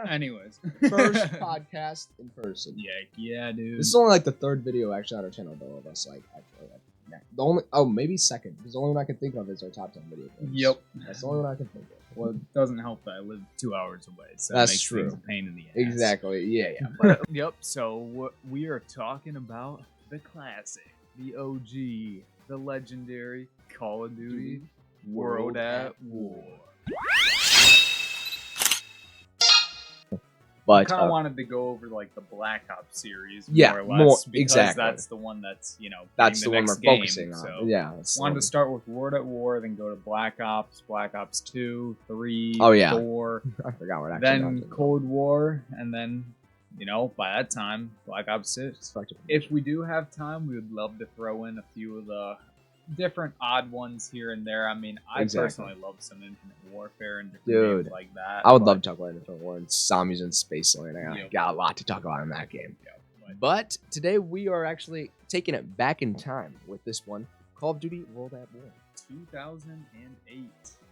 Anyways. First podcast in person. Yeah, dude. This is only like the third video actually on our channel though of us the only maybe second. Because the only one I can think of is our top 10 video games. Yep. That's the only one I can think of. Well, it doesn't help that I live 2 hours away, so That's it makes true. things a pain in the ass. Exactly. Yeah. But, yep. So we are talking about the classic, the OG, the legendary Call of Duty World at War. I But kind of wanted to go over like the Black Ops series, yeah, more or less, because exactly. that's the one that's that's the one we're next game, focusing on. So yeah, wanted to start with World at War, then go to Black Ops 2, 3, Oh, yeah. 4, I forgot what actually. then Cold War, and then by that time Black Ops 6. If we do have time, we would love to throw in a few of the different odd ones here and there. I mean, I personally love some Infinite Warfare and different games like that. I would love to talk about Infinite War and zombies in Space Lane. I got a lot to talk about in that game. But today we are actually taking it back in time with this one, Call of Duty World at War. 2008.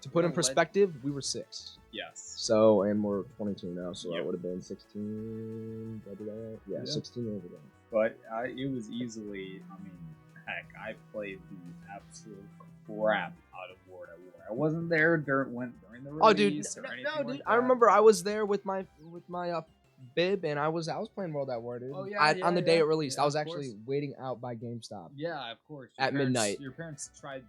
To put in perspective, we were 6. Yes. So, and we're 22 now, so that would have been 16. Yeah, 16 years ago. But it was easily, heck, I played the absolute crap out of World at War. I wasn't there during the release. Oh, dude, dude. I remember I was there with my bib, and I was playing World at War, dude. Oh, yeah, on the day it released. Yeah, I was actually waiting out by GameStop. Yeah, of course. At midnight. Your parents tried,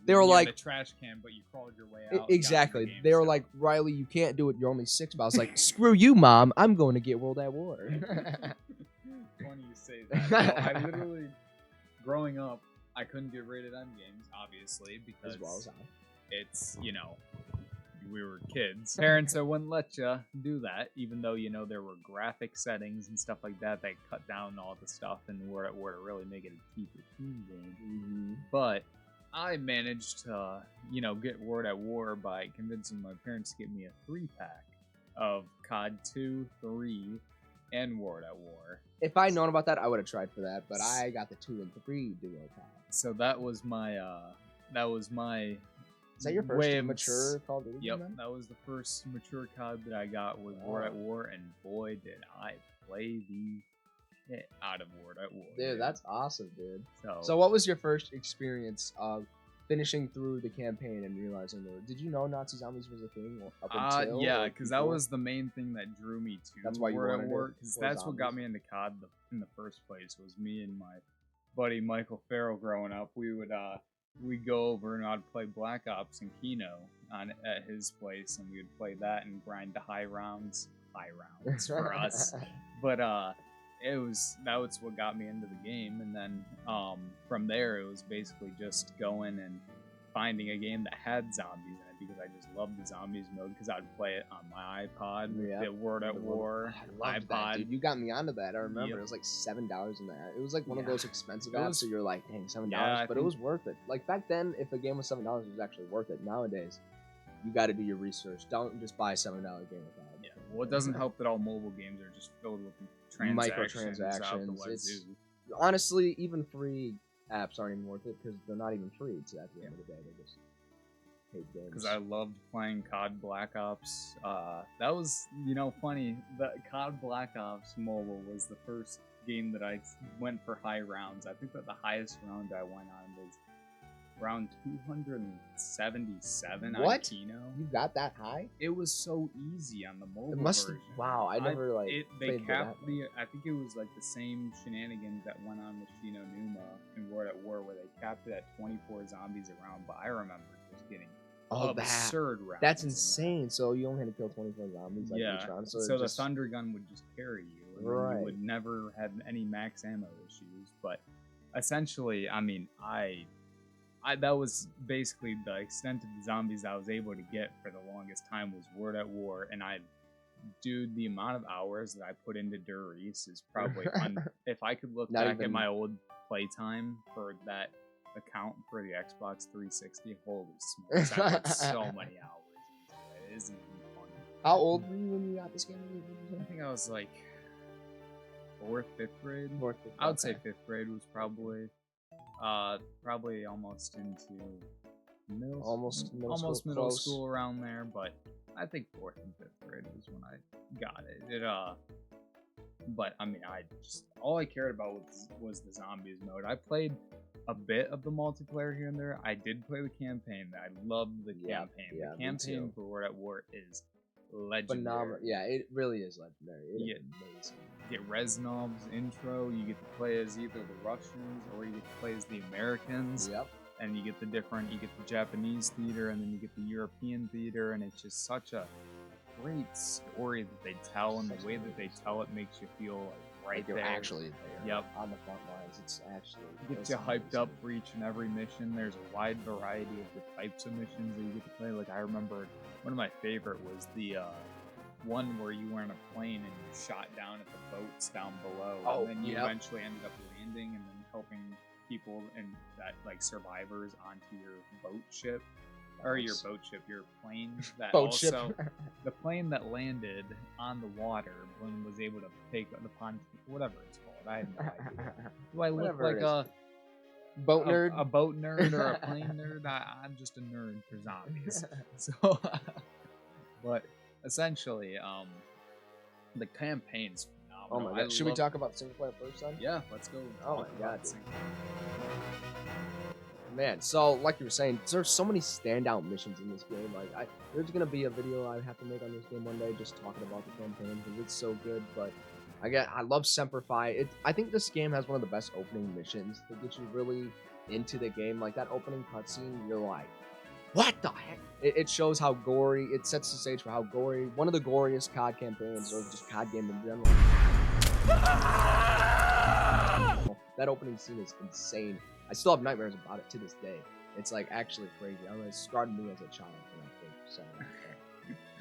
they were like a trash can, but you crawled your way out. Exactly. They were like, Riley, you can't do it. You're only 6. But I was like, screw you, Mom. I'm going to get World at War. Funny you say that. No, I literally, growing up, I couldn't get rated M games, obviously, because as well as I. It's, we were kids. Parents wouldn't let you do that, even though, there were graphic settings and stuff like that that cut down all the stuff and World at War to really make it a T15 game. Mm-hmm. But I managed to, get World at War by convincing my parents to get me a 3-pack of COD 2, 3, and World at War. If I had known about that, I would have tried for that, but I got the 2 and 3 duo pack. So that was my, Is that your first mature Call of Duty? Yep, that was the first mature COD that I got with World at War, and boy, did I play the shit out of World at War. Dude, that's awesome, dude. So what was your first experience of finishing through the campaign and realizing did you know Nazi zombies was a thing up until? Yeah, because that was the main thing that drew me to that's why World at War, because that's what got me into COD in the first place. Was me and my buddy Michael Farrell growing up. We'd go over and I'd play Black Ops and Kino at his place, and we would play that and grind the high rounds for us. But that was what got me into the game, and then from there it was basically just going and finding a game that had zombies in it, because I just loved the zombies mode, because I'd play it on my iPod with the World at War iPod. That, dude. You got me onto that. I remember it was like $7 in that. It was like one of those expensive apps, so you're like, dang, $7, but it was worth it. Like back then, if a game was $7, it was actually worth it. Nowadays, you got to do your research. Don't just buy a $7 game without. Yeah, well, it doesn't help that all mobile games are just filled with microtransactions. Honestly, even free apps aren't even worth it, because they're not even free. So at the end of the day, they just hate games. Because I loved playing COD Black Ops. That was, funny. The COD Black Ops mobile was the first game that I went for high rounds. I think that the highest round I went on was around 277 on Kino. You got that high? It was so easy on the mobile version. Wow, I never they capped I think it was like the same shenanigans that went on with Shino Numa and World at War, where they capped it at 24 zombies around, but I remember just getting absurd rounds. That's insane. So you only had to kill 24 zombies each round. So the Thunder Gun would just carry you, and you would never have any max ammo issues. But essentially, that was basically the extent of the zombies I was able to get for the longest time was World at War, and the amount of hours that I put into Der Riese is probably if I could look back at my old playtime for that account for the Xbox 360, holy smokes, I put so many hours into it. It isn't even funny. How old were you when you got this game? I think I was like 4th, 5th grade. I would say 5th grade was probably almost into middle school around there, but I think 4th and 5th grade was when I got it. But I mean, all I cared about was the zombies mode. I played a bit of the multiplayer here and there. I did play the campaign. I loved the campaign. Yeah, the campaign for World at War is legendary. Phenomenal. Yeah, it really is legendary. It is amazing. You get Reznov's intro. You get to play as either the Russians or you get to play as the Americans. Yep. And you get the Japanese theater, and then you get the European theater, and it's just such a great story that they tell, and the way that they tell it makes you feel like you're there. actually there. Yep. On the front lines. It's actually Gets you hyped up for each and every mission. There's a wide variety of the types of missions that you get to play. Like I remember one of my favorite was the one where you were in a plane and you shot down at the boats down below, and then you eventually ended up landing and then helping people and that like survivors onto your boat ship. Or your boat ship, your plane that the plane that landed on the water when was able to take the pontoon, whatever it's called. I have no idea. Do I look like a boat nerd? A boat nerd or a plane nerd? I'm just a nerd for zombies. So, but essentially, the campaign's phenomenal. Oh my god! Should we talk about single player first then? Yeah, let's go. Oh my god! Man, so like you were saying, there's so many standout missions in this game. Like, there's gonna be a video I have to make on this game one day, just talking about the campaign because it's so good. But I love Semper Fi. I think this game has one of the best opening missions that get you really into the game. Like that opening cutscene, you're like, what the heck? It shows how gory. It sets the stage for how gory. One of the goriest COD campaigns, or just COD game in general. That opening scene is insane. I still have nightmares about it to this day. It's like actually crazy. I mean, it scarred me as a child when I think so.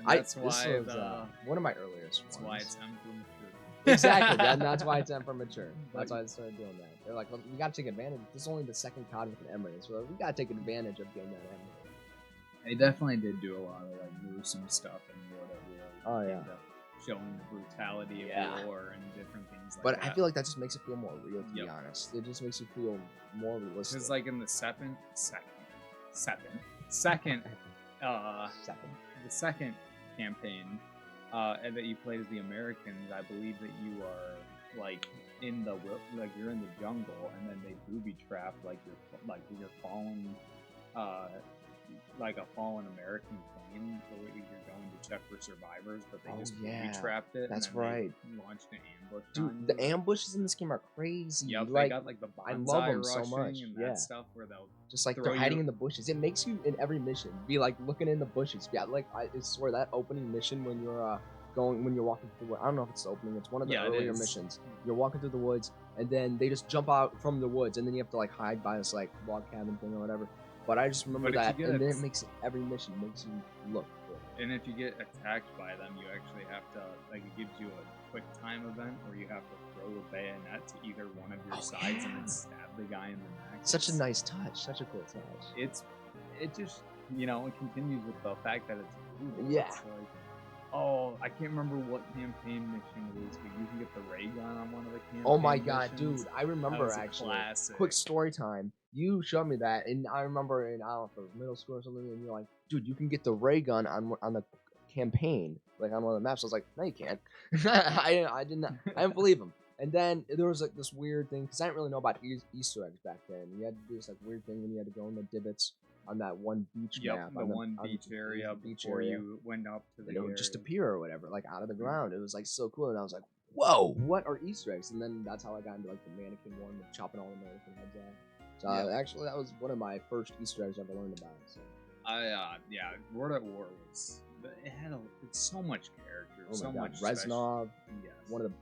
That's why this was one of my earliest That's ones. why it's M for mature. Exactly, and that's why it's M for mature. That's why I started doing that. They're like, well, we gotta take advantage. This is only the second COD with an M rating, so we gotta take advantage of getting that M rating. They definitely did do a lot of like gruesome stuff and whatever. Oh yeah. Showing the brutality of war and different things like but that. I feel like that just makes it feel more real, to be honest. It just makes you feel more realistic. Because like in the second campaign and that you play as the Americans, I believe that you are like in the you're in the jungle, and then they booby trap you're fallen like a fallen American plane, so you're going to check for survivors, but they just booby trapped it. That's and then right. They launched an ambush. Dude, the ambushes in this game are crazy. Yep, like, they got like the I love them so rushing much. And that stuff where they'll just like they're hiding in the bushes. It makes you in every mission be like looking in the bushes. Yeah, like I swear that opening mission when you're walking through the woods. I don't know if it's the opening. It's one of the earlier missions. You're walking through the woods, and then they just jump out from the woods, and then you have to like hide by this like log cabin thing or whatever. But I just remember that, and then it makes every mission makes you look good. And if you get attacked by them, you actually have to like it gives you a quick time event where you have to throw a bayonet to either one of your sides and then stab the guy in the neck. Such a nice touch. Such a cool touch. It just it continues with the fact that it's brutal. Yeah. It's like, I can't remember what campaign mission it is, but you can get the ray gun on one of the campaign Oh my god, missions. dude! I remember actually. Classic. Quick story time. You showed me that, and I remember in I don't know if it was middle school or something, and you're like, dude, you can get the ray gun on the campaign, like on one of the maps. I was like, no, you can't. I didn't believe him. And then there was like this weird thing because I didn't really know about Easter eggs back then. You had to do this like weird thing when you had to go in the divots on that one beach map. The one beach area before you went up to the area. It would just appear or whatever, like out of the ground. It was like so cool, and I was like, whoa, what are Easter eggs? And then that's how I got into like the mannequin one, with chopping all the mannequin heads off. So actually, that was one of my first Easter eggs I ever learned about. So. World at War was it's so much character, so much Reznov, one of the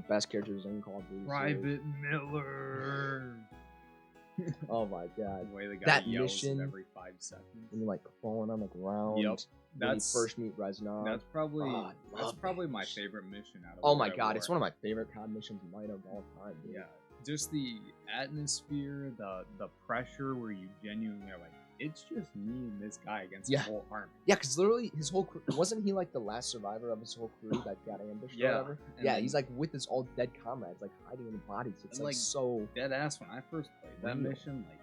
best characters in Call of Duty. Private Miller. Oh my god! The way the guy that yells mission every 5 seconds, and you're like falling on the ground. Yep, when you first meet Reznov. That's probably my favorite mission out of. Oh my god, it's one of my favorite COD missions of all time. Dude. Yeah, just the atmosphere, the pressure, where you genuinely are like, it's just me and this guy against the whole army. Yeah, because literally his whole crew, wasn't he like the last survivor of his whole crew that got ambushed or whatever? Yeah, he's like with his all dead comrades, like hiding in the bodies. It's like so dead ass. When I first played that mission, like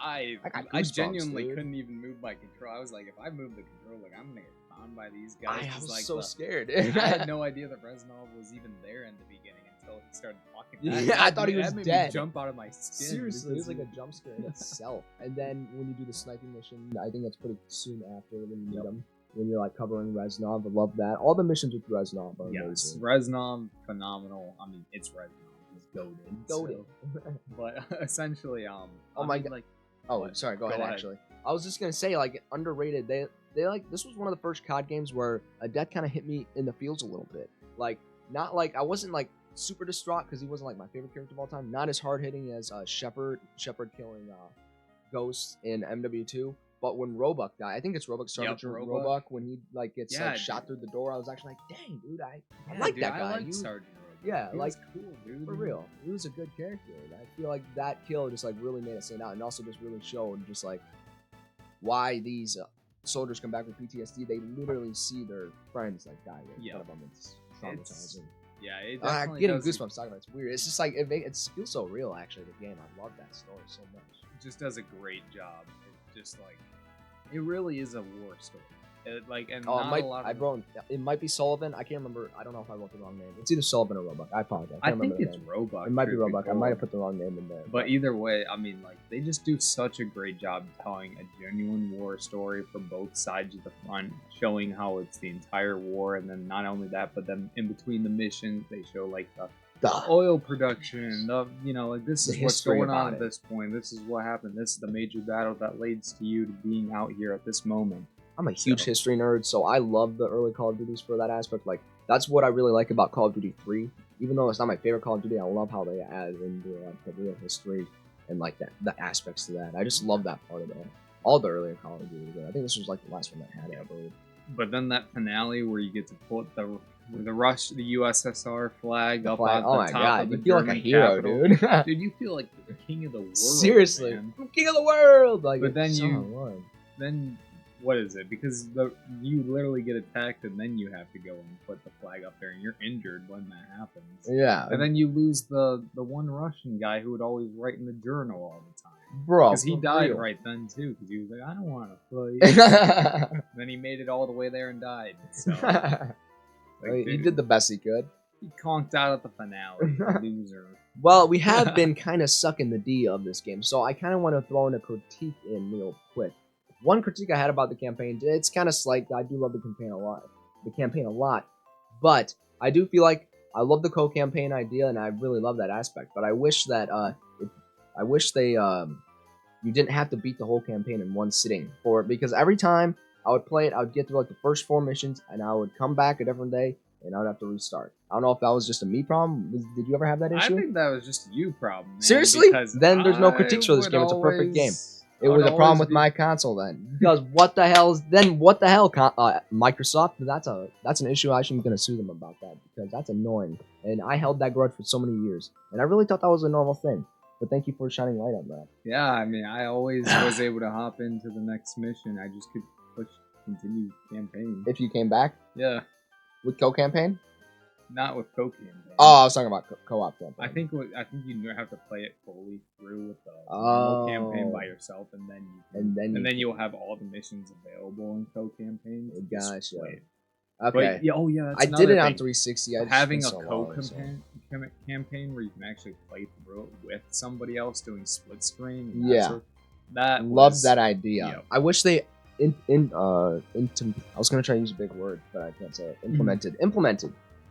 I goosebumps, genuinely dude. couldn't even move my control. I was like, if I move the control, like I'm gonna get on by these guys. I was like so scared. I had no idea that Reznov was even there in the beginning until he started talking. Yeah, I thought he was made dead. Me jump out of my skin. Seriously, it was like a jump scare in itself. And then when you do the sniping mission, I think that's pretty soon after when you meet him. When you're like covering Reznov, I love that. All the missions with Reznov are amazing. Reznov, phenomenal. I mean, it's Reznov. He's goated. Goated. So. But essentially, oh my god. Like, sorry. Go ahead. Actually, I was just gonna say, like, underrated. They like, this was one of the first COD games where a death kind of hit me in the feels a little bit. Like, not like I wasn't like super distraught because he wasn't like my favorite character of all time. Not as hard hitting as Shepard killing Ghost in MW2. But when Roebuck died, I think it's Roebuck, Sergeant Roebuck, when he like gets like shot through the door, I was actually like, dang, dude, I like that guy. I like Sergeant Roebuck. Yeah, he like, was cool, dude. For real. He was a good character. And I feel like that kill just like really made it stand out, and also just really showed just like why these soldiers come back with PTSD. They literally see their friends like die right in front of them. It's traumatizing. Yeah, it definitely getting goosebumps talking about it. It's weird. It's just like it feels so real. Actually, the game. I love that story so much. It just does a great job. It just like it really is a war story. It might be Sullivan. I can't remember. I don't know if I wrote the wrong name. It's either Sullivan or Roebuck. I apologize. I think it's Roebuck. It might be Roebuck. I might have put the wrong name in there. But either way, I mean, like, they just do such a great job telling a genuine war story for both sides of the front, showing how it's the entire war, and then not only that, but then in between the missions, they show like the oil production, like this is what's going on at this point. This is what happened. This is the major battle that leads to you to being out here at this moment. I'm a huge history nerd, so I love the early Call of Duties for that aspect. Like, that's what I really like about Call of Duty 3. Even though it's not my favorite Call of Duty, I love how they add into the real history and like the aspects to that. I just love that part of it. All the earlier Call of Duty. I think this was like the last one that had it, I believe. But then that finale where you get to put the USSR flag up on the top of the German capital. You feel like a hero, dude. Dude, you feel like the king of the world. Seriously, man. I'm king of the world. Like, but then what is it? Because you literally get attacked and then you have to go and put the flag up there, and you're injured when that happens. Yeah, and then you lose the one Russian guy who would always write in the journal all the time. Bro, because he died right then too. Because he was like, I don't want to fight. Then he made it all the way there and died. So he did the best he could. He conked out at the finale. Loser. Well, we have been kind of sucking the D of this game, so I kind of want to throw in a critique in real quick. One critique I had about the campaign, it's kind of slight. I do love the campaign a lot, but I do feel like I love the co-campaign idea, and I really love that aspect. But I wish that you didn't have to beat the whole campaign in one sitting because every time I would play it, I would get through like the first 4 missions, and I would come back a different day, and I would have to restart. I don't know if that was just a me problem. Did you ever have that issue? I think that was just a you problem, man. Seriously? Then there's no critiques for this game. It's a perfect game. It was a problem with my console then. Because what the hell, Microsoft? That's an issue. I'm going to sue them about that because that's annoying. And I held that grudge for so many years. And I really thought that was a normal thing. But thank you for shining light on that. Yeah, I mean, I always was able to hop into the next mission. I just could push continue campaign. If you came back? Yeah. With co-campaign? Not with co-campaign. Oh, I was talking about co-op campaign. I think you have to play it fully through with the campaign by yourself, and then you'll have all the missions available in co-campaign. Gotcha. Okay. But, I did it on 360. Having a campaign where you can actually play through it with somebody else doing split screen. Love that idea. Yeah. I wish they I was gonna try to use a big word, but I can't say it. Implemented.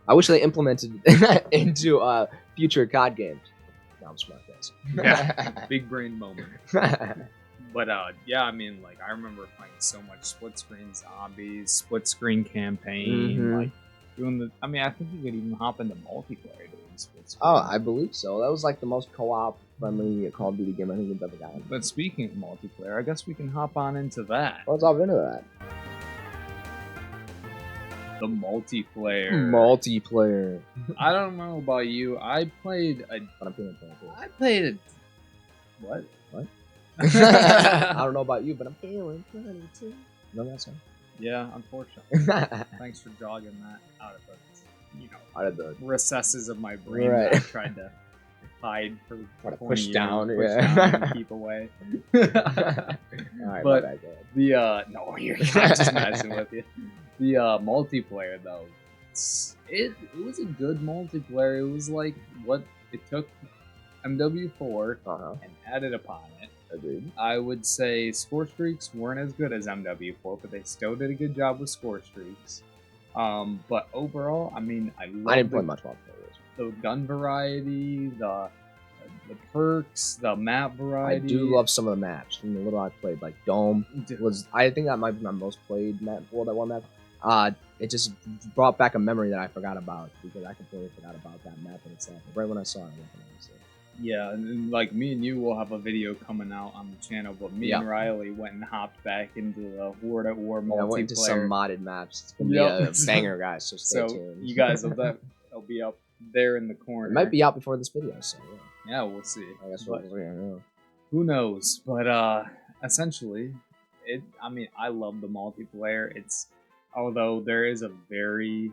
I wish they implemented it into future COD games. Now I'm smart, guys. Yeah, big brain moment. But yeah, I mean, like, I remember playing so much split screen zombies, split screen campaign, like doing the. I mean, I think you could even hop into multiplayer doing split screen. Oh, I believe so. That was like the most co-op friendly Call of Duty game I think we've ever gotten. But speaking of multiplayer, I guess we can hop on into that. Let's hop into that. The multiplayer. I don't know about you. I played a. What? I don't know about you, but I'm feeling 22. No, that's right. Yeah, unfortunately. Thanks for jogging that out of the recesses of my brain that I tried to hide for 20 push years, down and keep away. All right, but no, I'm just messing with you. The multiplayer though, it was a good multiplayer. It was like what it took MW4 and added upon it. Agreed. I would say score streaks weren't as good as MW4, but they still did a good job with score streaks. But overall, I mean, I didn't play much multiplayer. The gun variety, the perks, the map variety. I do love some of the maps. From the little I played, like Dome I think that might be my most played map. Well, that one map. It just brought back a memory that I forgot about because I completely forgot about that map in itself. Right when I saw it, I recognized it. Yeah, and like me and you will have a video coming out on the channel, but me and Riley went and hopped back into the World at War multiplayer. I went into some modded maps. It's gonna be a banger, guys. So stay tuned. You guys will be up there in the corner. It might be out before this video, so yeah, we'll see. I guess we'll who knows? But essentially, I mean, I love the multiplayer. Although there is a very,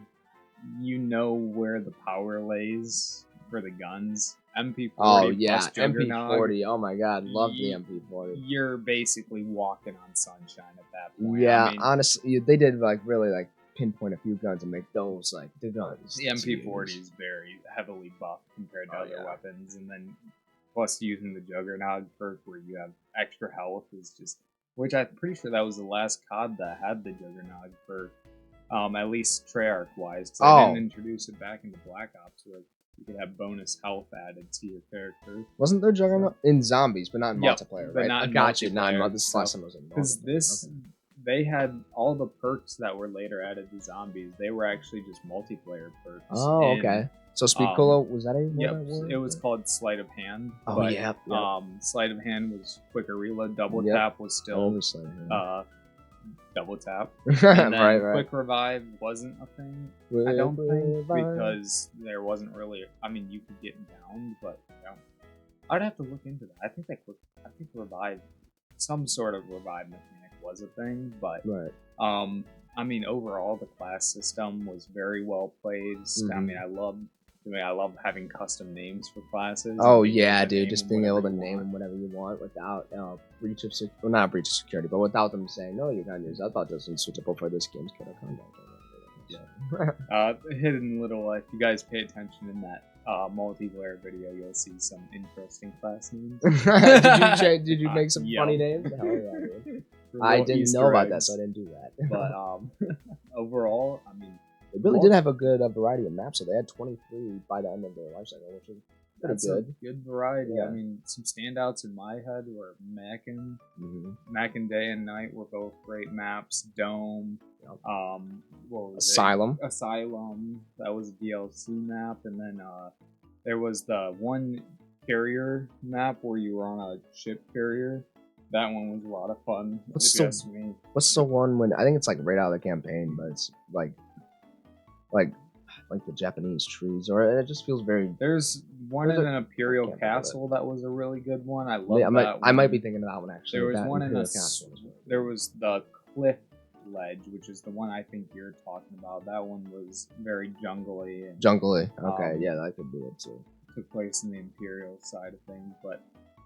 where the power lays for the guns. MP40. Oh yeah, MP40. Oh my god, love the MP40. You're basically walking on sunshine at that point. Yeah, I mean, honestly, they did really pinpoint a few guns and make those the guns. The MP40 is very heavily buffed compared to other weapons, and then plus using the Juggernaut perk where you have extra health is just, which I'm pretty sure that was the last COD that had the Juggernaut perk, at least Treyarch wise. They didn't introduce it back into Black Ops where you could have bonus health added to your character. Wasn't there Juggernaut in zombies, but not in multiplayer, right? Not I got you. Not this last time was in multiplayer. Because they had all the perks that were later added to zombies. They were actually just multiplayer perks. Oh, okay. So Speed Cola, was that a Yep, it was called Sleight of Hand. Oh, but, yeah. Sleight of Hand was quicker reload. Double tap was still double tap. And then quick revive wasn't a thing, I don't think, because there wasn't really. I mean, you could get downed, but I'd have to look into that. I think revive, some sort of revive mechanic was a thing, but I mean, overall the class system was very well played. I mean, I love having custom names for classes. Oh yeah, dude, just being able to name them whatever you want without breach of not breach of security, but without them saying, no, you can't use that. I thought this was suitable for this game's code of conduct. Yeah. Hidden little, if you guys pay attention in that multiplayer video, you'll see some interesting class names. Did you make some funny names? Hell yeah, dude. I didn't know about that, so I didn't do that. But overall, I mean, they really did have a good variety of maps. So they had 23 by the end of their life cycle, which is pretty good. Good variety. Yeah. I mean, some standouts in my head were Mac and Day and Night were both great maps. Dome. What was Asylum. Asylum. That was a DLC map, and then there was the one carrier map where you were on a ship carrier. That one was a lot of fun. What's the one when I think it's right out of the campaign, but it's like the Japanese trees, or it just feels very. There's one in an Imperial Castle that was a really good one. I love that one. I might be thinking of that one actually. There was one in there was the Cliff Ledge, which is the one I think you're talking about. That one was very jungly. Okay, yeah, that could be it too. Took place in the Imperial side of things, but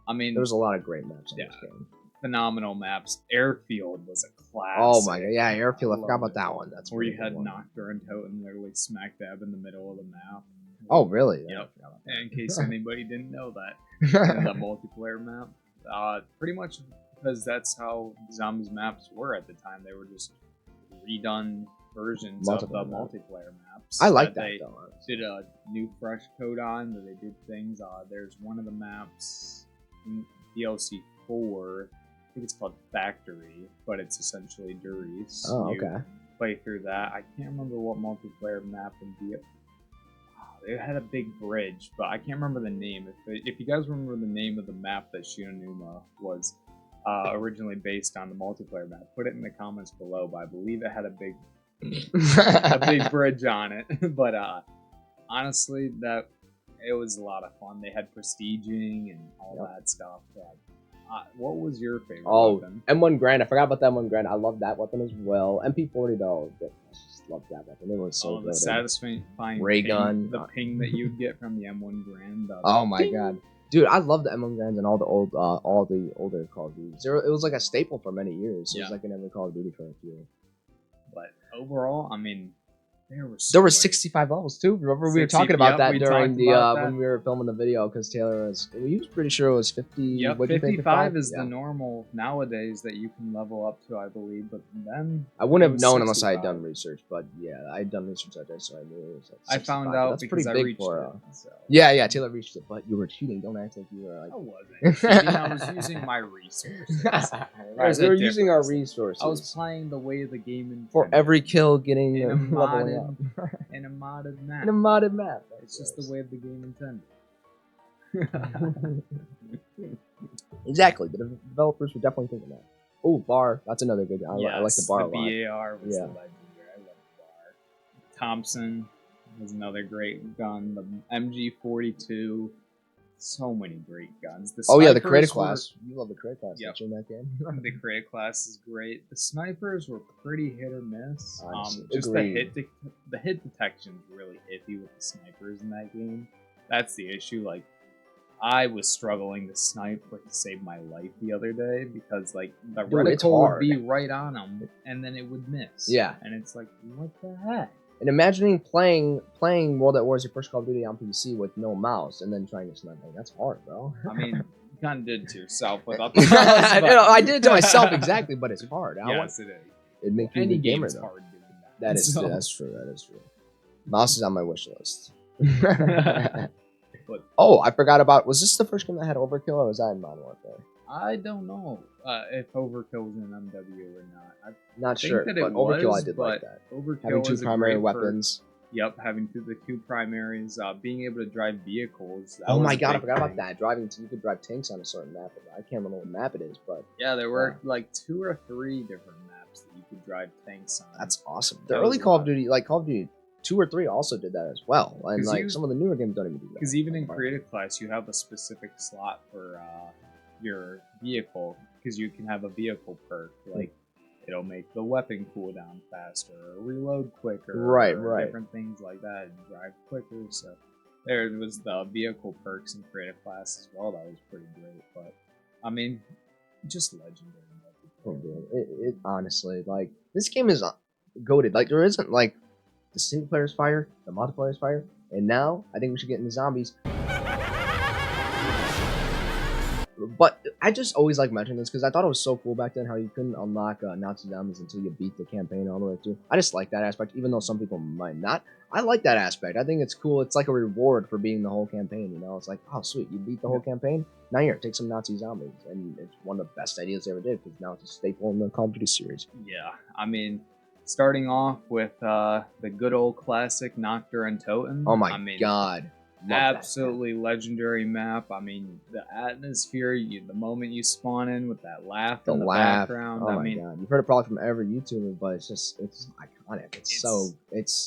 I mean, there's a lot of great maps in this game. Phenomenal maps. Airfield was a classic. Oh my god, yeah, Airfield. I forgot about that one. That's where you had Nacht Der Untoten literally smack dab in the middle of the map. Oh really? Yep. In case anybody didn't know that, the multiplayer map. Pretty much because that's how Zombies maps were at the time. They were just redone versions of the multiplayer maps. I like that though. Did a new fresh code on that they did things. There's one of the maps in DLC 4. I think it's called Factory, but it's essentially Durice. Oh, okay. Play through that. I can't remember what multiplayer map in DLC. They had a big bridge, but I can't remember the name. If you guys remember the name of the map that Numa was originally based on the multiplayer map, put it in the comments below. But I believe it had a big bridge on it. But honestly, it was a lot of fun. They had prestiging and all that stuff. What was your favorite weapon? M1 Grand. I forgot about that M1 Grand. I love that weapon as well. MP40 though. I just love that weapon. It was so good. The satisfying ray gun. The ping that you'd get from the M1 Grand. Oh my god. Dude, I love the M1 Grands and all the older Call of Duty. It was like a staple for many years. It was like in every Call of Duty for a few. But overall, I mean, there were 65 levels too. Remember we were talking about that during the when we were filming the video because Taylor he was pretty sure it was 50. Yep, 55 is the normal nowadays that you can level up to, I believe. But then I wouldn't have known unless I had done research. But yeah, I had done research that day, so I knew it was. Like 65. I found out that's because pretty I big for. it, so. Yeah, Taylor reached it, but you were cheating. Don't act like you were. Like... I wasn't cheating. I was using my resources. Right, we were using our resources. I was playing the way of the game intended. For every kill, getting in a leveling up. In a modded map. In a modded map. It's just the way of the game intended. Exactly. The developers were definitely thinking that. Oh, bar. That's another good. I like the bar a lot. The BAR was the legendary. I love the bar. Thompson was another great gun. The MG42. So many great guns. The creative class. You love the creative class. Yep. In that game. The creative class is great. The snipers were pretty hit or miss. Just agreed. the hit detection is really iffy with the snipers in that game. That's the issue. Like, I was struggling to snipe to save my life the other day because like the reticle would be right on them and then it would miss. Yeah, and it's like, what the heck? And imagining playing World at War as your first Call of Duty on PC with no mouse and then trying to snipe, like, that's hard, bro. I mean, you kind of did it to yourself without the mouse. I did it to myself, exactly, but it's hard. Yes, it is. It'd make you a gamer, though. Hard doing that. That's true. That is true. Mouse is on my wish list. But, I forgot about... Was this the first game that had Overkill, or was that in Modern Warfare? I don't know if Overkill was in MW or not. I'm not sure, but Overkill I did like that. Overkill having two primary weapons. Having the two primaries. Being able to drive vehicles. Oh my god, I forgot about that. You could drive tanks on a certain map. I can't remember what map it is, but... Yeah, there were like 2 or 3 different maps that you could drive tanks on. That's awesome. The early Call of Duty, like Call of Duty 2 or 3 also did that as well. And like some of the newer games don't even do that. Because even in creative class, you have a specific slot for your vehicle, because you can have a vehicle perk, like it'll make the weapon cool down faster, or reload quicker, right, different things like that, and drive quicker. So there was the vehicle perks in creative class as well. That was pretty great. But I mean, just legendary. It honestly, like, this game is goated. Like, there isn't like the single player's fire, the multiplayer's fire, and now I think we should get into zombies. But I just always like mentioning this because I thought it was so cool back then how you couldn't unlock Nazi zombies until you beat the campaign all the way through. I just like that aspect, even though some people might not. I like that aspect. I think it's cool. It's like a reward for beating the whole campaign, you know? It's like, oh, sweet, you beat the whole campaign? Now here, take some Nazi zombies. And it's one of the best ideas they ever did because now it's a staple in the Call of Duty series. Yeah, I mean, starting off with the good old classic Nacht Der Untoten. Oh my god. Absolutely legendary map. I mean, the atmosphere, the moment you spawn in with that laugh in the background. Oh my god. You've heard it probably from every YouTuber, but it's iconic. It's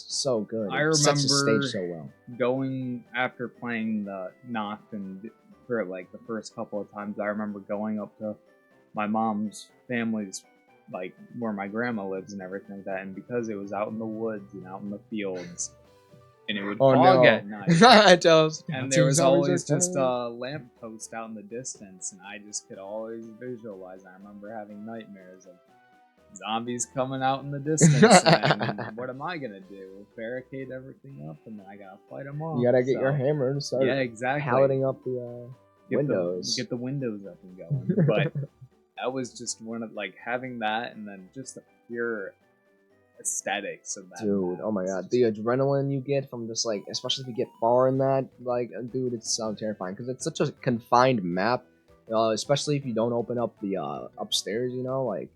so good. I remember sets the stage so well. Going after playing the Nacht and for like the first couple of times, I remember going up to my mom's family's, like where my grandma lives and everything like that, and because it was out in the woods and out in the fields, and it would fog at night. And there was always just a lamppost out in the distance, and I just could always visualize. I remember having nightmares of zombies coming out in the distance, and what am I gonna do? Barricade everything up, and then I gotta fight them off. You gotta get your hammer and start palleting up the windows. Get the windows up and going. But that was just one of, like, having that, and then just the pure aesthetics of that. Dude, oh my god, the adrenaline you get from just, like, especially if you get far in that, like, dude, it's so terrifying because it's such a confined map, especially if you don't open up the upstairs, you know, like,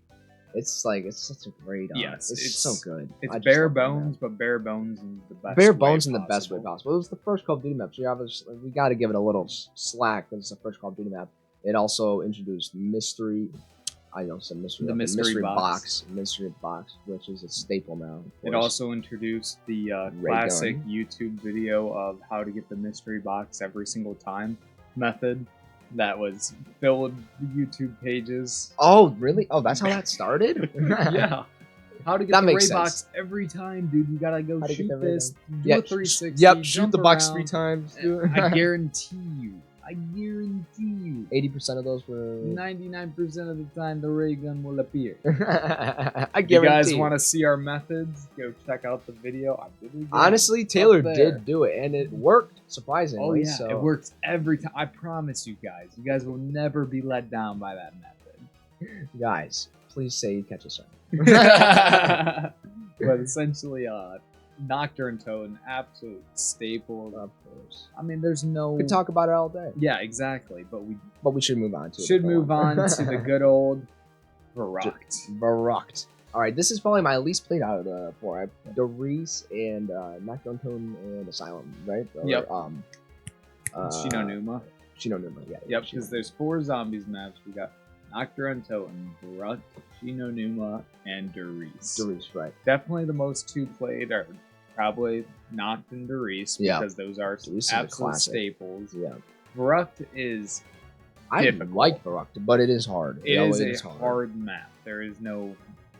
it's such a great it's so good. It's bare bones, but bare bones in the best best way possible. It was the first Call of Duty map, so we got to give it a little slack because it's the first Call of Duty map. It also introduced mystery box, which is a staple now. It also introduced the classic YouTube video of how to get the mystery box every single time method that was filled YouTube pages. Oh, really? Oh, that's how that started? Yeah. How to get the Ray box every time, dude. You gotta go shoot this, do a 360. Yep, shoot the box 3 times. I guarantee you, I guarantee you. 80% of those were. 99% of the time, the ray gun will appear. I guarantee. If you guys want to see our methods, go check out the video. Honestly, Taylor did do it, and it worked surprisingly. Oh yeah, so. it works every time. I promise you guys. You guys will never be let down by that method. Guys, please say you catch us up. But essentially, Nacht Der Untoten, absolute staple. Of course. I mean, there's no. We could talk about it all day. Yeah, exactly. But we should move on to. Should move on to the good old Verruckt. Verruckt. All right, this is probably my least played out of the four. I the Riese and Nacht Der Untoten and Asylum, right? Or, yep. Numa. Numa, yeah. Yep, because there's 4 zombies maps. We got Nacht Der Untoten, Verruckt, Numa, and Der Riese. Der Riese, right. Definitely the most 2 played are probably Nacht and Der Riese, because those are absolute staples. Yeah. Verruckt is difficult. I like Verruckt, but it is hard. It is a hard map. There is no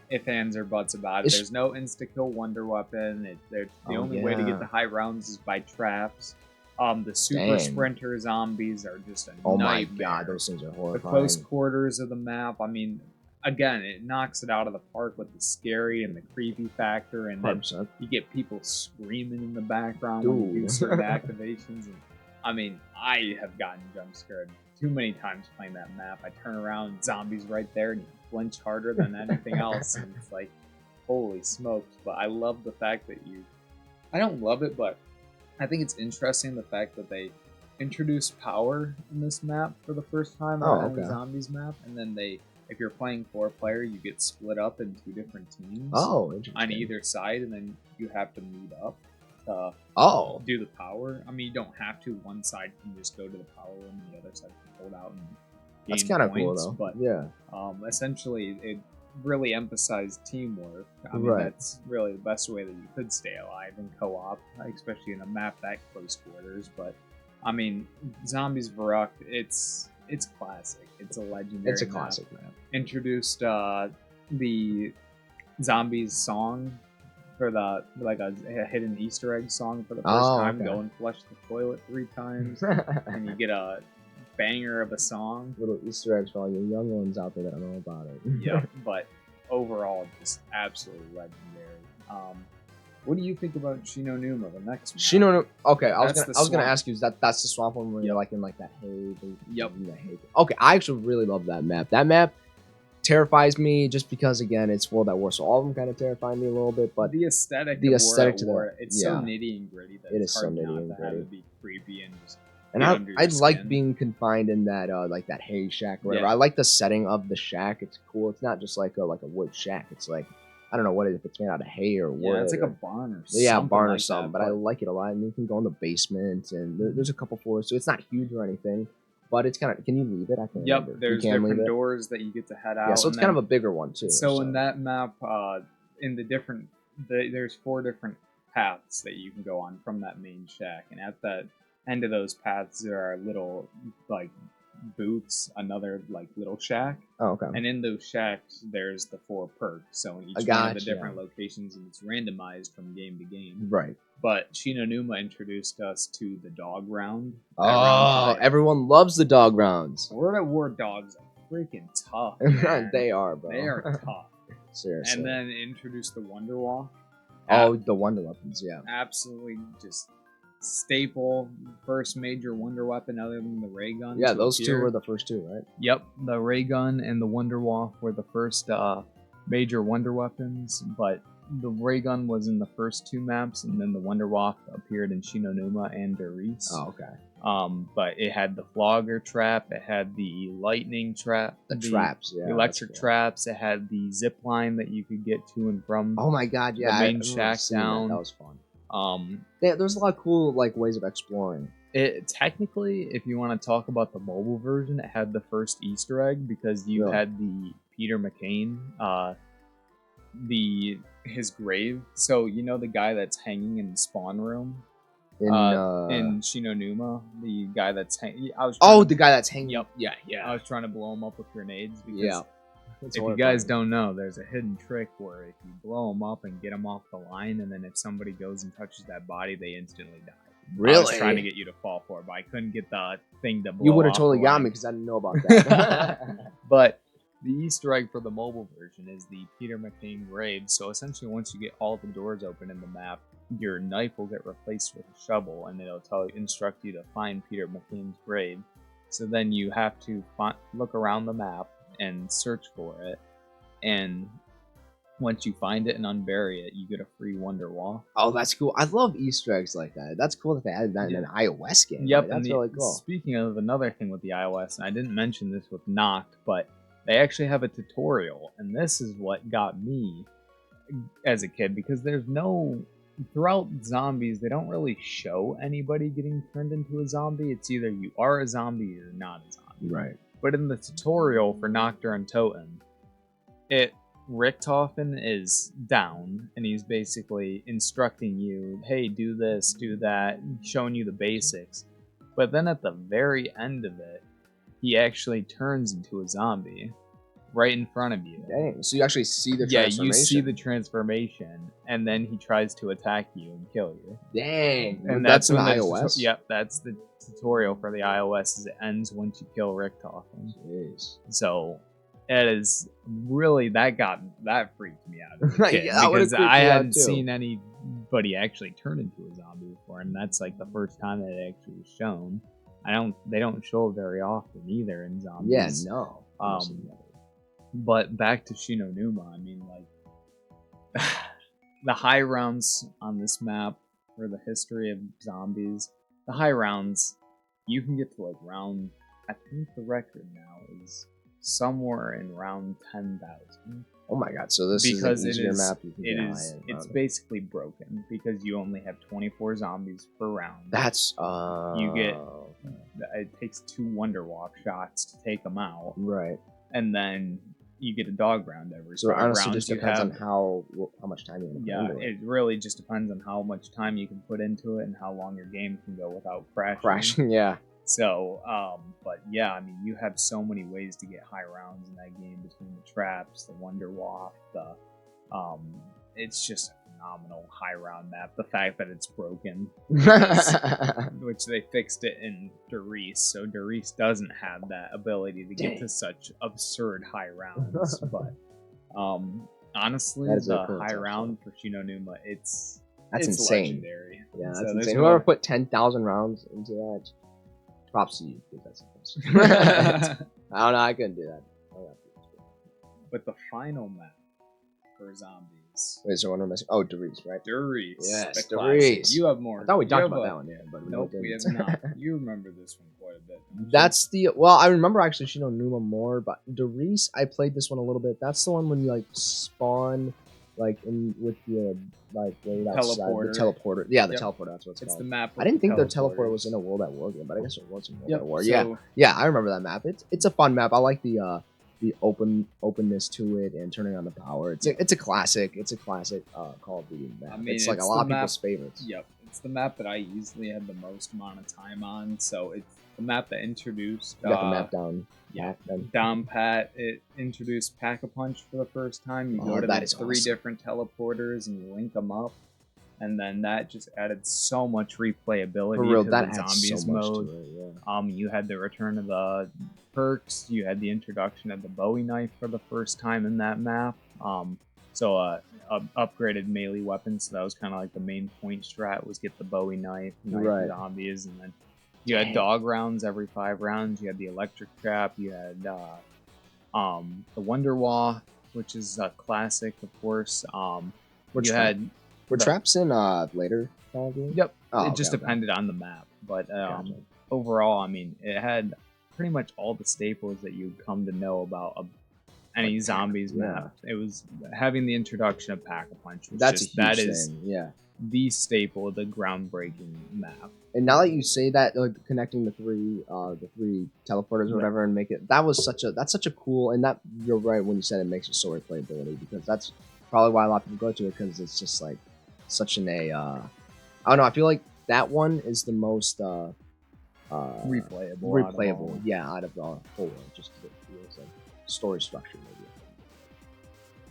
ifs, ands, or buts about it. There's no insta-kill wonder weapon. The only way to get the high rounds is by traps. The super sprinter zombies are just a nightmare. Oh my god, those things are horrifying. The close quarters of the map, I mean, again, it knocks it out of the park with the scary and the creepy factor, and then you get people screaming in the background when you do certain activations. And I mean, I have gotten jump scared too many times playing that map. I turn around, zombies right there, and you flinch harder than anything else, and it's like, holy smokes. But I love the fact that I don't love it, but I think it's interesting the fact that they introduced power in this map for the first time on the zombies map, and then if you're playing 4-player, you get split up in 2 different teams. Oh, interesting. On either side, and then you have to meet up to do the power. I mean, you don't have to. One side can just go to the power room, and the other side can hold out and gain That's kind of cool, though. But yeah, essentially, it really emphasized teamwork. I mean, that's really the best way that you could stay alive in co-op, especially in a map that close quarters. But I mean, Zombies Verruckt, it's classic. It's a legendary. It's a classic map. Introduced the Zombies song for a hidden Easter egg song for the first time. Go and flush the toilet 3 times, and you get a banger of a song. Little Easter eggs for all you young ones out there that don't know about it. Yeah, but overall, just absolutely legendary. What do you think about Numa, the next one? Numa. Okay, I was gonna ask you, that's the swamp one where you're like in like that hay? Yep. Okay, I actually really love that map. That map terrifies me just because, again, it's World at War, so all of them kind of terrify me a little bit. But the aesthetic to War, it's so nitty and gritty that it's hard not to have it be creepy and just. And I like being confined in that like that hay shack or whatever. Yeah. I like the setting of the shack. It's cool. It's not just like a wood shack. It's like, I don't know what it is, if it's made out of hay or wood. Yeah, it's like a barn or something. Yeah, a barn like or something. But I like it a lot. And you can go in the basement, and there's a couple floors, so it's not huge or anything. But it's kind of. Can you leave it? I can. Yep. There's different doors that you get to head out. Yeah, so it's kind of a bigger one too. So in that map, there's 4 different paths that you can go on from that main shack, and at that end of those paths there are little like booths, another like little shack. Oh, okay. And in those shacks there's the 4 perks. So in each one of the different locations, and it's randomized from game to game. Right. But Numa introduced us to the dog round. Oh, everyone loves the dog rounds. World at War dogs are freaking tough. They are, bro. They are tough. Seriously. And then introduced the Wonder Walk. Oh, the Wonder Weapons, yeah. Absolutely just staple first major wonder weapon other than the ray gun. Yeah, those 2 were the first 2, right? Yep, the ray gun and the Wonder Walk were the first major wonder weapons, but the ray gun was in the first 2 maps, and then the Wonder Walk appeared in Numa and Der Riese. Oh, okay. But it had the flogger trap, it had the lightning trap, the traps, the electric traps, it had the zip line that you could get to and from. Oh my god, yeah, the main shack down. That was fun. There's a lot of cool ways of exploring. It technically, if you want to talk about the mobile version, it had the first Easter egg because you had the Peter McCain, his grave. So you know the guy that's hanging in the spawn room in Numa, the guy that's hanging. The guy that's hanging. Yep. Yeah. I was trying to blow him up with grenades because. Yeah. If you guys don't know, there's a hidden trick where if you blow them up and get them off the line, and then if somebody goes and touches that body, they instantly die. Really? I was trying to get you to fall for it, but I couldn't get the thing to blow. You would have off totally the got leg. me because I didn't know about that. But the Easter egg for the mobile version is the Peter McCain grave. So essentially, once you get all the doors open in the map, your knife will get replaced with a shovel, and it'll instruct you to find Peter McCain's grave. So then you have to look around the map and search for it, and once you find it and unbury it, you get a free Wonder Wall. Oh, that's cool. I love Easter eggs like that. That's cool that they added that in an iOS game. Yep, Like, that's really cool. Speaking of another thing with the iOS, and I didn't mention this with Nacht, but they actually have a tutorial, and this is what got me as a kid, because there's no... Throughout zombies, they don't really show anybody getting turned into a zombie. It's either you are a zombie or you're not a zombie. Right. But in the tutorial for Nacht Der Untoten, Richtofen is down, and he's basically instructing you, hey, do this, do that, showing you the basics. But then at the very end of it, he actually turns into a zombie right in front of you. Dang, so you actually see the transformation? Yeah, you see the transformation, and then he tries to attack you and kill you. Dang, and that's in iOS? Yep, that's the tutorial for the iOS, is it ends once you kill Richtofen. Jeez. So... that freaked me out as a kid, Yeah, because I hadn't seen anybody actually turn into a zombie before, and that's like the first time that it actually was shown. They don't show it very often either in zombies. Yeah, no. But back to Numa, I mean, like, the high rounds on this map for the history of zombies, the high rounds, you can get to like round, I think the record now is somewhere in round 10,000. Oh my god, so this is an easier map you can it's basically broken because you only have 24 zombies per round. That's it takes 2 Wonder Walk shots to take them out. Right. And then you get a dog round every so honestly round. Just depends on how much time you put into it. It really just depends on how much time you can put into it and how long your game can go without crashing. Yeah. So, but yeah, I mean, you have so many ways to get high rounds in that game between the traps, the Wonder Walk, it's just a phenomenal high round map. The fact that it's broken, which they fixed it in Reese, so Reese doesn't have that ability to get to such absurd high rounds. But honestly, the high round for Numa, it's insane. Legendary. Yeah, that's insane. Whoever put 10,000 rounds into that, props to you. That's I don't know. I couldn't do that. But the final map for zombies. Wait, so what am I missing? Oh, Reese, right? Reese. Yes, Reese. You have more. I thought we talked about that one, yeah. But nope, we have not. You remember this one quite a bit. That's I remember actually Numa more, but Reese, I played this one a little bit. That's the one when you like spawn like in with the like right outside the teleporter. Yeah, the teleporter. That's what it's called. It's the map. I didn't think the teleporter was in a World at War game, but I guess it was in World at War. Yeah, I remember that map. It's a fun map. I like the openness to it and turning on the power. It's a classic. It's a classic Call of Duty map. I mean, it's like a lot of people's favorites. Yep, it's the map that I easily had the most amount of time on. So it's the map that introduced. You got the map down. Yeah, down pat. It introduced Pack-a-Punch for the first time. You go to the 3 different teleporters and you link them up, and then that just added so much replayability to the zombies mode. You had the return of the perks. You had the introduction of the Bowie knife for the first time in that map. Upgraded melee weapons. So that was kind of like the main point strat, was get the Bowie knife, zombies, and then you had dog rounds every 5 rounds. You had the electric trap. You had the Wonder Wall, which is a classic, of course. Were traps in later Call of Duty? Yep. It just depended on the map. But overall, I mean, it had pretty much all the staples that you'd come to know about any zombies map. It was having the introduction of Pack-a-Punch. That's a huge thing. Yeah. The staple, the groundbreaking map. And now that you say that, like connecting the three teleporters or whatever, and make it, that's such a cool, and that, you're right when you said it makes it so replayability, because that's probably why a lot of people go to it, because it's just like such an I don't know, I feel like that one is the most replayable out of the whole, just because it feels like story structure maybe.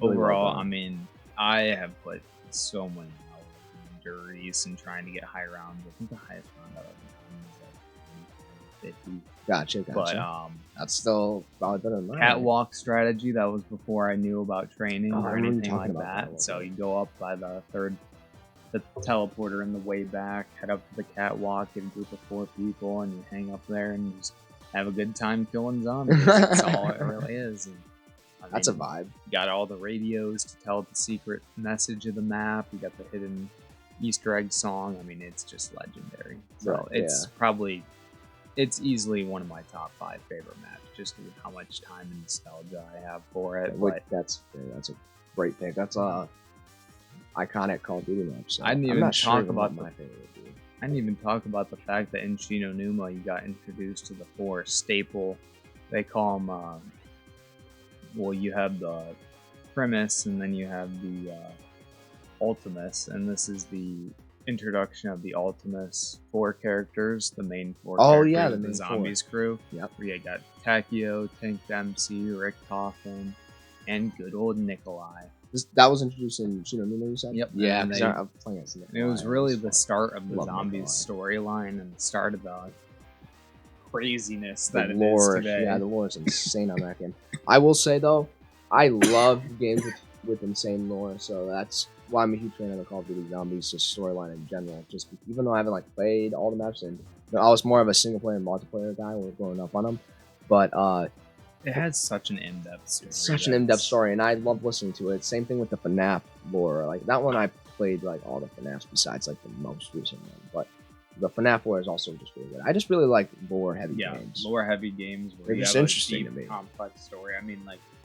Overall, I mean, I have put so many hours after Riese and trying to get high rounds. I think the highest round out of the time was like 50. Gotcha. But that's still probably better than mine. Catwalk strategy, that was before I knew about training Oh, or anything like that. So you go up by the teleporter in the way back, head up to the catwalk, get a group of 4 people, and you hang up there and just have a good time killing zombies. That's all it really is. And, that's a vibe. You got all the radios to tell the secret message of the map. You got the hidden Easter egg song. I mean, it's just legendary. So it's easily one of my top 5 favorite maps, just with how much time and nostalgia I have for it. But that's a great pick. That's a iconic Call of Duty match. So I didn't even talk about my favorite. Dude. I didn't even talk about the fact that in Shino Numa you got introduced to the 4 staple. They call them. Well, you have the Primus, and then you have the Ultimus, and this is the introduction of the Ultimus 4 characters, the main 4 characters of the Zombies crew. Yep. Where you got Takio, Tank MC, Rick Coffin, and good old Nikolai. That was introduced in Shino Numa, you said? Yep. Yeah, because I'm playing as Nikolai. It was really the start of the Zombies storyline and the start of the craziness that it is today. Yeah, the lore is insane on that game. I will say, though, I love games with insane lore, so that's why I'm a huge fan of the Call of Duty Zombies just storyline in general. Just even though I haven't played all the maps, and I was more of a single player and multiplayer guy when we were growing up on them, but it has such an in-depth story. Such an in-depth story, and I love listening to it. Same thing with the FNAF lore. Like that one, I played all the FNAFs besides the most recent one, but the FNAF lore is also just really good. I just really like lore-heavy games. Lore-heavy games where they're you just have interesting a deep, to me. complex story. I mean,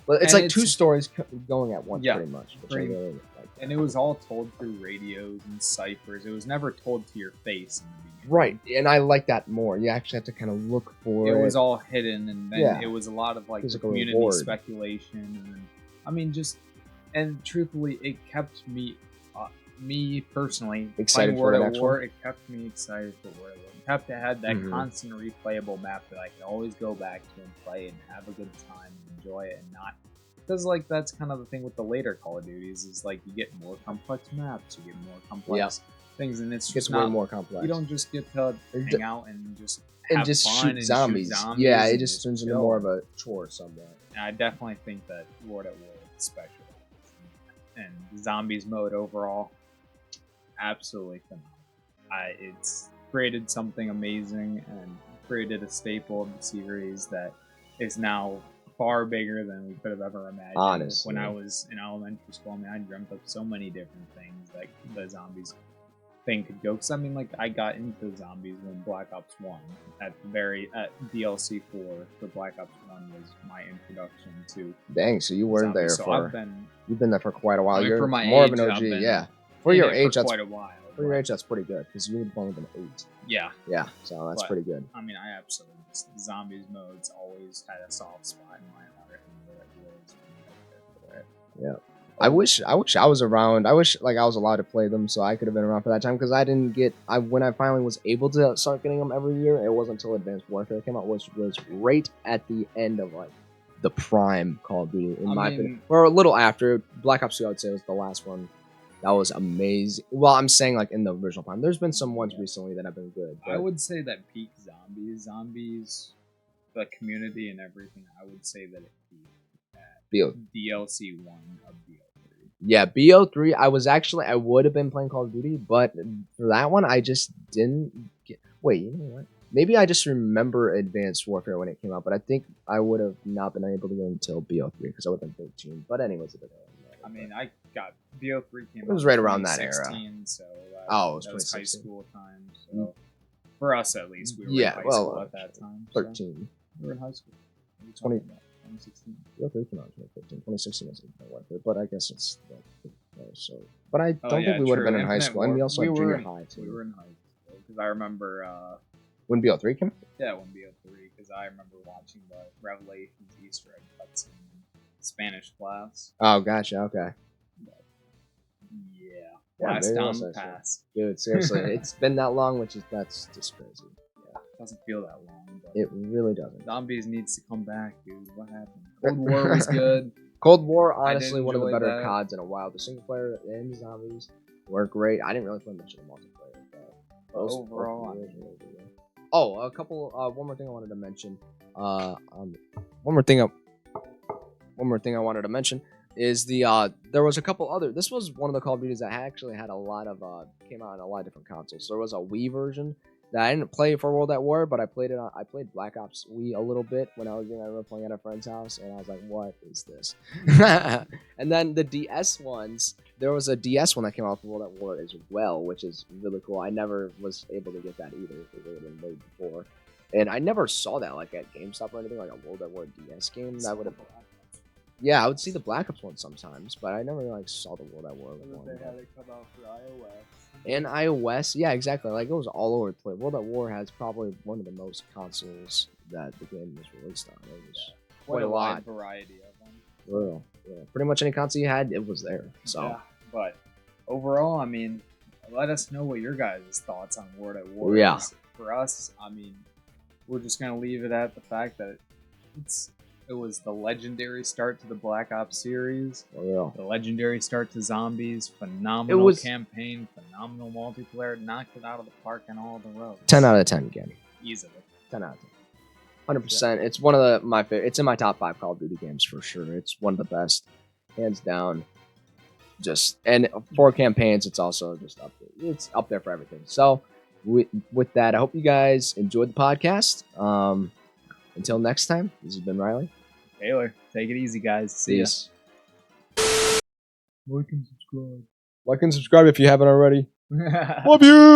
well, it's like 2 stories going at once, pretty much. Which I really like. And it was all told through radios and ciphers. It was never told to your face in the beginning. Right, and I like that more. You actually have to kind of look for it. It was all hidden, and then it was a lot of the community speculation. And then, I mean, and truthfully, it kept me personally excited for World at War. It kept me excited for World at War. It kept to have that constant replayable map that I can always go back to and play and have a good time and enjoy it, and not. Because that's kind of the thing with the later Call of Duties is you get more complex maps, you get more complex things, and it gets way more complex. You don't just get to hang out and just have fun shoot zombies. Yeah, it just turns into more of a chore somewhere. And I definitely think that World at War is special, and Zombies mode overall, absolutely phenomenal. It's created something amazing and created a staple of the series that is now far bigger than we could have ever imagined. Honestly. When I was in elementary school, I mean, I dreamt up so many different things that the Zombies thing could go. Because I mean, I got into Zombies when Black Ops 1 at DLC 4 for Black Ops 1 was my introduction to. Dang, so you weren't there for. You've been there for quite a while. I mean, You're for my more age, of an OG, yeah. For your age, that's quite a while. For your age, that's pretty good because you've only been 8. Yeah. Yeah, so that's pretty good. I mean, I absolutely Zombies mode's always had a soft spot in my heart, and yeah. I wish I was around. I wish I was allowed to play them, so I could have been around for that time. Because I didn't get. When I finally was able to start getting them every year, it wasn't until Advanced Warfare came out, which was right at the end of the prime Call of Duty, in my opinion, or a little after. Black Ops 2, I would say, was the last one. That was amazing. Well, I'm saying in the original prime. There's been some ones recently that have been good. I would say that peak Zombies, the community and everything. I would say that it peaked at DLC 1 of BO3. Yeah, BO3. I would have been playing Call of Duty, but for that one, I just didn't get. Wait, you know what? Maybe I just remember Advanced Warfare when it came out, but I think I would have not been able to go until BO3 because I would have been 13. But anyways, I mean, I got BO3 came out. It was right around that era. So it was high school time. So for us, at least, we were in high school at that time. 13. So we were in high school. 2016. BO3 came out in 2015. 2016 was but I guess it's so. But I don't think we would have been in high school, and we also had junior high too. We were in high school because I remember when BO3 came. Yeah, when BO3, because I remember watching the Revelations Easter egg cutscene in Spanish class. Oh, gotcha. Okay. But, last down the pass. Dude, seriously, it's been that long, that's just crazy. Yeah, it doesn't feel that long. But it really doesn't. Zombies needs to come back, dude. What happened? Cold War was good. Cold War, honestly, one of the better CODs in a while. The single player and Zombies. weren't great. I didn't really play much of the multiplayer, but overall, a couple. One more thing I wanted to mention. One more thing I wanted to mention is there was a couple other. This was one of the Call of Duties that actually had a lot of came out on a lot of different consoles. So there was a Wii version that I didn't play for World at War, but I played Black Ops Wii a little bit when I was young. I remember playing at a friend's house, and I was like, "What is this?" And then the DS ones, there was a DS one that came out for World at War as well, which is really cool. I never was able to get that either. It would have been made before, and I never saw that like at GameStop or anything, like a World at War DS game. That would have. Yeah, I would see the Black Ops one sometimes, but I never like saw the World at War one. They had it come out for iOS. And iOS, yeah, exactly. Like it was all over the place. World at War has probably one of the most consoles that the game was released on. It was quite a lot. Variety of them. Real, yeah. Pretty much any console you had, it was there. So, yeah, but overall, I mean, let us know what your guys' thoughts on World at War yeah. is. For us, I mean, we're just gonna leave it at the fact that it was the legendary start to the Black Ops series. Real. The legendary start to Zombies. Phenomenal campaign. Phenomenal multiplayer. Knocked it out of the park on all the roads. 10 out of 10, Kenny. Easily. 10 out of 10. 100%. Yeah. It's one of my favorite. It's in my top 5 Call of Duty games for sure. It's one of the best, hands down. And for campaigns, it's also just up there. It's up there for everything. So, with that, I hope you guys enjoyed the podcast. Until next time, this has been Riley. Taylor, take it easy, guys. See ya. Like and subscribe. Like and subscribe if you haven't already. Love you!